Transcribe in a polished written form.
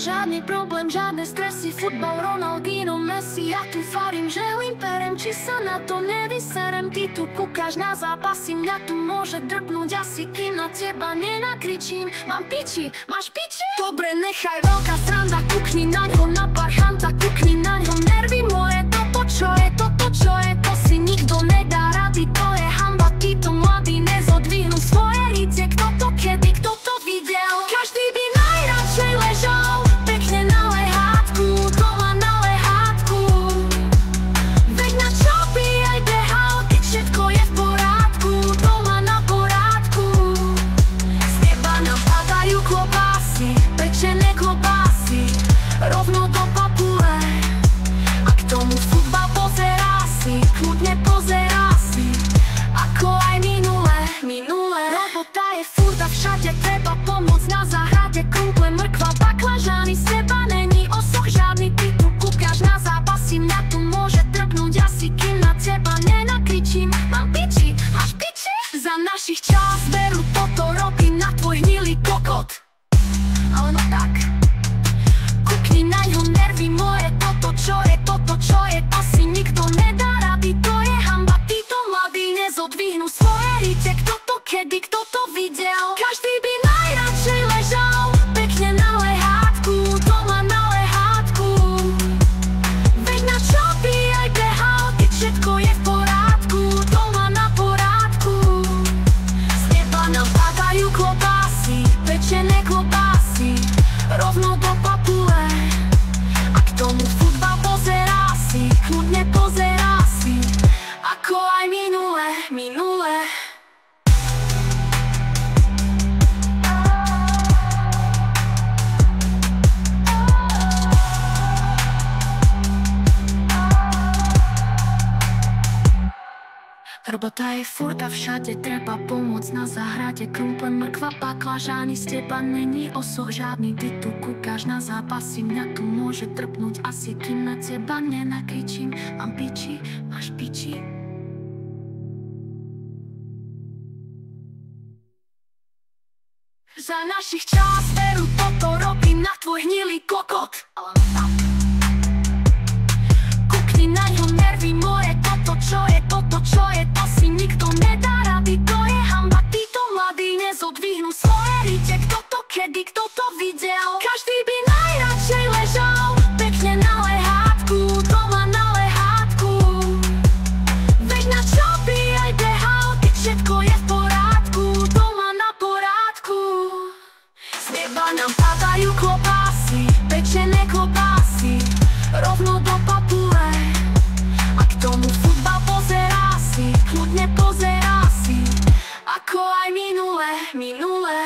Žádny problém, žiadne stresy, futbal, Ronaldinho, Messi. Ja tu farím, že imperem, či sa na to nevyserem. Ty tu kúkaš na zápasy, mňa tu môže drbnúť asi, kým na teba nenakričím. Mám piči, máš piči? Dobre, nechaj veľká sranda, kukni naňho na parchanta, kukni naňho nervy moje. Toto čo je, to si nikto nedá rady, to je hanba. Títo mladí nezodvihnú svoje ríce, kto to kedy, kto to videl? Každý by najradšej ležal pekne na lehátku, doma na lehátku. Veď na čo by aj behal, keď všetko je v porádku, doma na porádku. Z neba nám padajú klobásy, pečené klobásy, rovno do papule. A k tomu futbal pozerá si, kľudne pozerá si, ako aj minule. Robota je furt a všade, treba pomôcť na záhrade. Krumple, mrkva, baklažány, z teba není osoch žiadny. Ty tu kúkaš na zápasy, mňa tu môže drbnúť asi, kým na teba nenakričím. Mám piči, máš piči? Za našich čas veru toto robí na tvoj hnilý kokot. Ale no tak, kukni naňho nervy moje. Toto čo je, asi nikto nedá rady, to je hanba. Títo mladí nezodvihnú svoje ríte, kto to kedy, kto to videl? Každý by najradšej ležal pekne na lehátku, doma na lehátku. Veď na čo by aj behal, keď všetko je v porádku, doma na porádku. Z neba nám padajú klobásy, pečené klobásy, rovno do papule. A k tomu futbal pozerá si, kľudne pozerá si, ako aj minule. Robota je furt a všade, treba pomôcť na záhrade. Krumple, mrkva, baklažány, z teba není osoch žiadny. Ty tu kúkaš na zápasy, mňa tu môže trpnúť asi, kým na teba nenakričím. Mám piči, máš piči? Za našich čas veru toto robí na tvoj hnilý kokot. Ale tak, kukni naňho nervy moje. Toto čo je, to si nikto nedá rady, to je hanba. Títo mladí nezodvihnú svoje ríte, kto to kedy, kto to videl? Každý by najradšej ležal pekne na lehátku, doma na lehátku. Veď na čo by aj behal, keď všetko je v porádku, doma na porádku. Z neba nám padajú klobásy, pečené klobásy, rovno do papule. A k tomu futbal pozerá si, kľudne pozerá si, ako aj minule.